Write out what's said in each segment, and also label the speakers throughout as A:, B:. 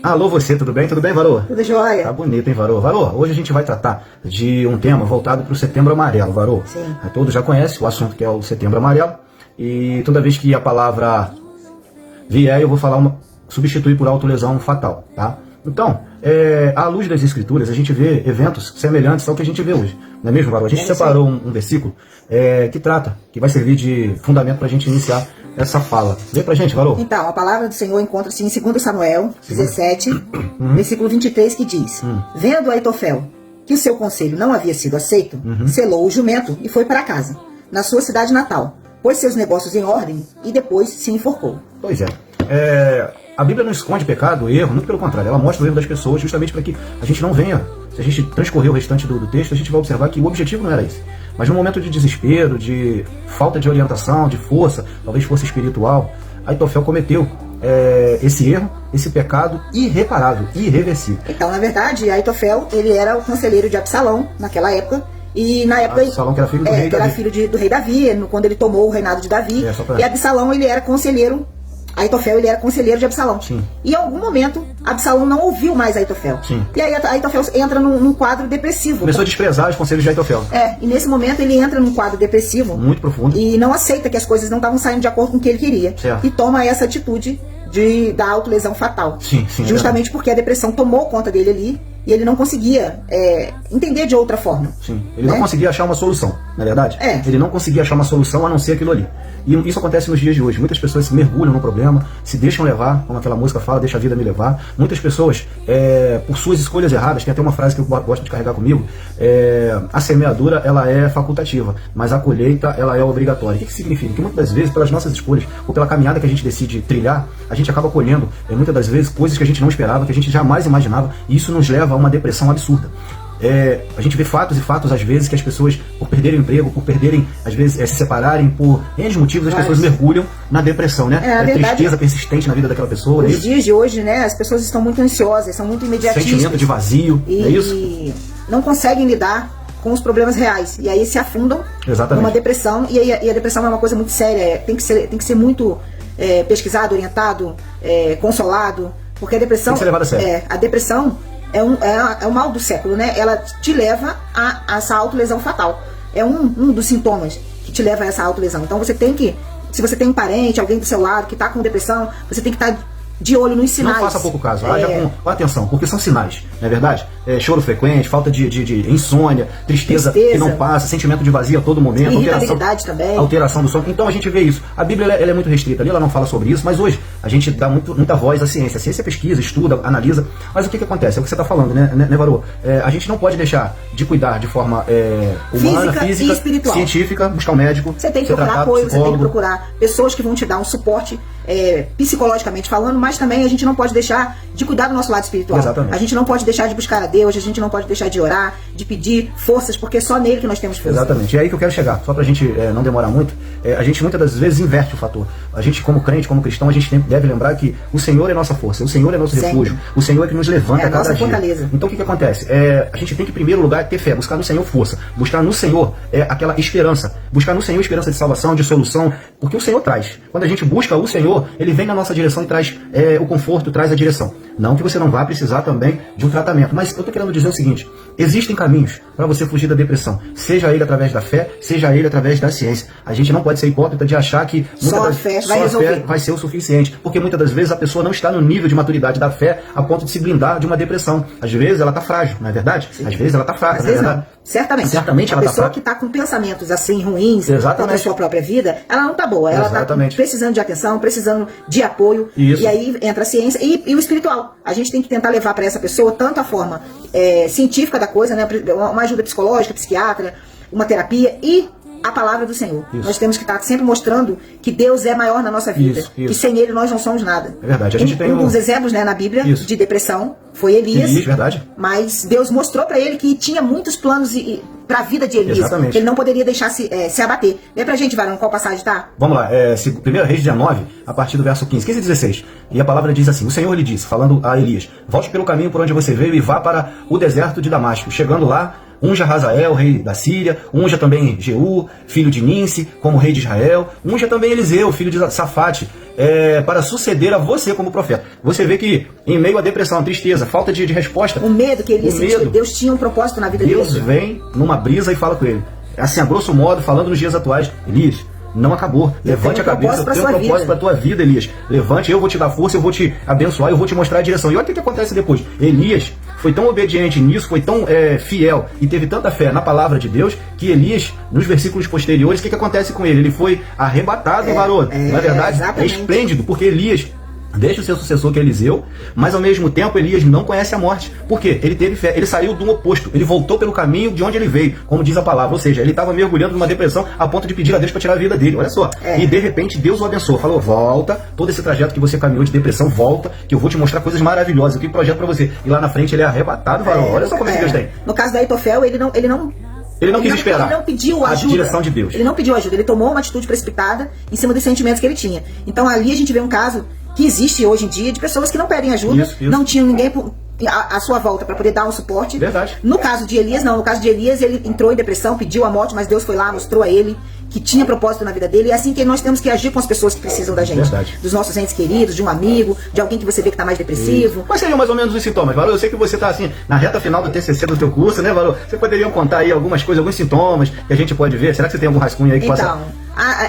A: Alô você, tudo bem? Tudo bem, Varô?
B: Tudo jóia.
A: Tá bonito, hein, Varô? Varô, hoje a gente vai tratar de um tema voltado para o Setembro Amarelo, Varô.
B: Sim.
A: Todos já conhecem o assunto que é o Setembro Amarelo. E toda vez que a palavra vier, eu vou falar substituir por autolesão fatal, tá? Então, à luz das Escrituras, a gente vê eventos semelhantes ao que a gente vê hoje. Não é mesmo, Varô? A gente separou um versículo que vai servir de fundamento para a gente iniciar essa fala. Lê pra gente, Varô.
B: Então, a palavra do Senhor encontra-se em 2 Samuel 17, versículo 23, que diz: Vendo Aitofel que o seu conselho não havia sido aceito, selou o jumento e foi para casa, na sua cidade natal, pôs seus negócios em ordem e depois se enforcou.
A: Pois é. A Bíblia não esconde pecado, erro, muito pelo contrário, ela mostra o erro das pessoas justamente para que a gente não venha, se a gente transcorrer o restante do texto, a gente vai observar que o objetivo não era esse. Mas no momento de desespero, de falta de orientação, de força, talvez força espiritual, Aitofel cometeu esse erro, esse pecado irreparável, irreversível.
B: Então, na verdade, Aitofel, ele era o conselheiro de Absalão naquela época. E na época
A: Absalão, que era filho do rei Davi.
B: Era filho do rei Davi, quando ele tomou o reinado de Davi. E Absalão, ele era conselheiro. Aitofel, ele era conselheiro de Absalão.
A: Sim.
B: E em algum momento, Absalão não ouviu mais Aitofel.
A: Sim.
B: E aí Aitofel entra num quadro depressivo.
A: Começou a desprezar os conselhos de Aitofel.
B: E nesse momento ele entra num quadro depressivo.
A: Muito profundo.
B: E não aceita que as coisas não estavam saindo de acordo com o que ele queria.
A: Certo.
B: E toma essa atitude da autolesão fatal.
A: Sim,
B: justamente porque a depressão tomou conta dele ali e ele não conseguia entender de outra forma.
A: Sim. Ele não conseguia achar uma solução, na verdade? Ele não conseguia achar uma solução a não ser aquilo ali. E isso acontece nos dias de hoje. Muitas pessoas se mergulham no problema, se deixam levar, como aquela música fala, deixa a vida me levar. Muitas pessoas, por suas escolhas erradas, tem até uma frase que eu gosto de carregar comigo, a semeadura ela é facultativa, mas a colheita ela é obrigatória. O que significa? Que muitas das vezes, pelas nossas escolhas, ou pela caminhada que a gente decide trilhar, a gente acaba colhendo, muitas das vezes, coisas que a gente não esperava, que a gente jamais imaginava, e isso nos leva a uma depressão absurda. A gente vê fatos e fatos, às vezes, que as pessoas, por perderem o emprego, por perderem, às vezes, se separarem, por N motivos, as pessoas mergulham na depressão, né? Tristeza persistente na vida daquela pessoa.
B: Nos dias de hoje, né, as pessoas estão muito ansiosas, são muito imediatistas.
A: Sentimento de vazio, é isso?
B: E não conseguem lidar com os problemas reais. E aí se afundam numa depressão, e a depressão é uma coisa muito séria, tem que ser muito pesquisado, orientado, consolado, porque a depressão...
A: Tem que ser levado a sério.
B: A depressão é o mal do século, né? Ela te leva a essa autolesão fatal. É um dos sintomas que te leva a essa autolesão. Então você tem que, se você tem um parente, alguém do seu lado que está com depressão, você tem que estar de olho nos sinais.
A: Não faça pouco caso, haja com atenção, porque são sinais, não é verdade? Choro frequente, falta de insônia, tristeza que não passa, sentimento de vazio a todo momento, alteração do sono. Então a gente vê isso. A Bíblia ela é muito restrita ali, ela não fala sobre isso, mas hoje a gente dá muita voz à ciência. A ciência pesquisa, estuda, analisa, mas o que acontece? É o que você está falando, né, Varô? A gente não pode deixar de cuidar de forma humana, física,
B: espiritual,
A: científica, buscar um médico.
B: Você tem que procurar apoio, você tem que procurar pessoas que vão te dar um suporte psicologicamente falando, mas também a gente não pode deixar de cuidar do nosso lado espiritual.
A: Exatamente.
B: A gente não pode deixar de buscar a Deus, a gente não pode deixar de orar, de pedir forças, porque é só nele que nós temos força.
A: Exatamente. E é aí que eu quero chegar, só pra gente não demorar muito, a gente muitas das vezes inverte o fator. A gente, como crente, como cristão, a gente deve lembrar que o Senhor é nossa força, o Senhor é nosso refúgio, o Senhor é que nos levanta a cada dia.
B: Fortaleza.
A: Então o que acontece? A gente tem que, em primeiro lugar, ter fé, buscar no Senhor força, buscar no Senhor aquela esperança, buscar no Senhor esperança de salvação, de solução, porque o Senhor traz. Quando a gente busca o Senhor, Ele vem na nossa direção e traz o conforto, traz a direção. Não que você não vá precisar também de um tratamento, mas eu estou querendo dizer o seguinte: existem caminhos para você fugir da depressão, seja ele através da fé, seja ele através da ciência. A gente não pode ser hipócrita de achar que
B: só a fé
A: vai ser o suficiente, porque muitas das vezes a pessoa não está no nível de maturidade da fé a ponto de se blindar de uma depressão. Às vezes ela está frágil, não é verdade?
B: Sim.
A: Às vezes ela está fraca, não é verdade?
B: Certamente
A: ela
B: está fraca. A pessoa
A: que
B: está com pensamentos assim ruins contra a sua própria vida, ela não está boa, ela está precisando de atenção, precisando de apoio.
A: Isso.
B: E aí entra a ciência e o espiritual. A gente tem que tentar levar para essa pessoa tanto a forma científica da coisa, né, uma ajuda psicológica, psiquiatra, uma terapia e a palavra do Senhor.
A: Isso.
B: Nós temos que estar sempre mostrando que Deus é maior na nossa vida, que sem Ele nós não somos nada.
A: É verdade. A gente tem
B: um dos exemplos, né, na Bíblia de depressão foi Elias.
A: Verdade.
B: Mas Deus mostrou para ele que tinha muitos planos para a vida de Elias.
A: Exatamente.
B: Que ele não poderia deixar se abater. Lê pra gente, Varão, qual passagem tá?
A: Vamos lá, 1 Reis 19, a partir do verso 15 e 16. E a palavra diz assim: o Senhor lhe disse, falando a Elias: volte pelo caminho por onde você veio e vá para o deserto de Damasco. Chegando lá, unja Hazael, rei da Síria, unja também Jeú, filho de Ninsi, como rei de Israel, unja também Eliseu, filho de Safate, para suceder a você como profeta. Você vê que em meio à depressão, tristeza, falta de resposta,
B: o medo que ele sentiu, Deus tinha um propósito na vida dele.
A: Deus vem numa brisa e fala com ele, assim, a grosso modo, falando nos dias atuais: Elias, não acabou. Levante a cabeça, eu tenho um propósito para a tua vida, Elias. Levante, eu vou te dar força, eu vou te abençoar, eu vou te mostrar a direção. E olha o que acontece depois. Elias foi tão obediente nisso, foi tão fiel e teve tanta fé na palavra de Deus, que Elias, nos versículos posteriores, o que acontece com ele? Ele foi arrebatado, varão. Na verdade,
B: exatamente.
A: É esplêndido, porque Elias deixa o seu sucessor, que é Eliseu, mas ao mesmo tempo Elias não conhece a morte. Por quê? Ele teve fé, ele saiu do oposto, ele voltou pelo caminho de onde ele veio, como diz a palavra, ou seja, ele estava mergulhando numa depressão a ponto de pedir a Deus para tirar a vida dele, olha só. E de repente Deus o abençoou, falou: volta, todo esse trajeto que você caminhou de depressão, volta, que eu vou te mostrar coisas maravilhosas, eu tenho projeto para você. E lá na frente ele é arrebatado, varão. Olha só como é que Deus tem.
B: No caso da Aitofel, ele não
A: quis esperar.
B: Ele não pediu ajuda.
A: A direção de Deus.
B: Ele não pediu ajuda, ele tomou uma atitude precipitada em cima dos sentimentos que ele tinha. Então ali a gente vê um caso que existe hoje em dia de pessoas que não pedem ajuda, isso. Não tinham ninguém à sua volta para poder dar um suporte.
A: Verdade.
B: No caso de Elias, não. No caso de Elias, ele entrou em depressão, pediu a morte, mas Deus foi lá, mostrou a ele que tinha propósito na vida dele. E é assim que nós temos que agir com as pessoas que precisam da gente.
A: Verdade.
B: Dos nossos entes queridos, de um amigo, de alguém que você vê que está mais depressivo.
A: Quais seriam mais ou menos os sintomas, Varô? Eu sei que você está assim, na reta final do TCC do teu curso, né, Varô? Você poderia contar aí algumas coisas, alguns sintomas que a gente pode ver? Será que você tem algum rascunho aí que possa...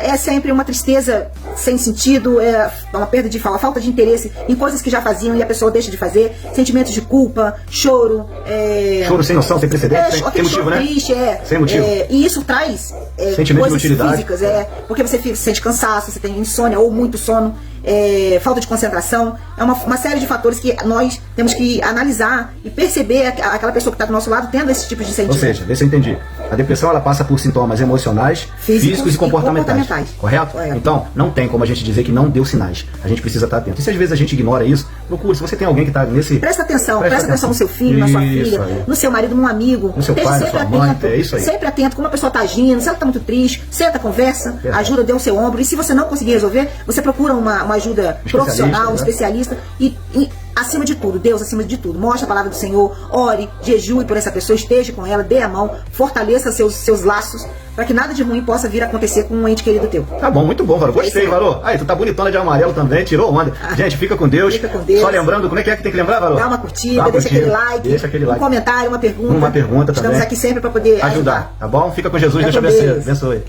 B: É sempre uma tristeza sem sentido, é uma perda de fala, falta de interesse em coisas que já faziam e a pessoa deixa de fazer, sentimentos de culpa, choro.
A: Choro sem noção, sem precedente, sem motivo, né?
B: Triste,
A: sem motivo.
B: E isso traz
A: coisas
B: físicas, porque você se sente cansaço, você tem insônia ou muito sono. Falta de concentração, é uma série de fatores que nós temos que analisar e perceber aquela pessoa que está do nosso lado tendo esse tipo de sentimento.
A: Ou seja, vê se eu entendi. A depressão ela passa por sintomas emocionais, físicos e comportamentais. Correto? Então, não tem como a gente dizer que não deu sinais. A gente precisa estar atento. E se às vezes a gente ignora isso, procure. Se você tem alguém que está nesse...
B: Presta atenção no seu filho, na sua filha, no seu marido, num amigo.
A: No seu pai, na sua mãe, é isso aí.
B: Sempre atento como a pessoa está agindo, se ela está muito triste, senta, conversa, ajuda, dê o seu ombro. E se você não conseguir resolver, você procura uma ajuda profissional, especialista e acima de tudo, Deus acima de tudo, mostre a palavra do Senhor, ore, jejue por essa pessoa, esteja com ela, dê a mão, fortaleça seus laços, para que nada de ruim possa vir a acontecer com um ente querido teu.
A: Tá bom, muito bom, Varô. Gostei, Varô. Aí, tu tá bonitona de amarelo também, tirou onda. Gente, fica com Deus.
B: Fica com Deus.
A: Só lembrando, como é que tem que lembrar, Varô?
B: Dá uma curtida, deixa aquele like, um comentário, uma pergunta.
A: Uma pergunta também.
B: Estamos aqui sempre para poder ajudar.
A: Tá bom? Fica com Jesus, Deus te abençoe.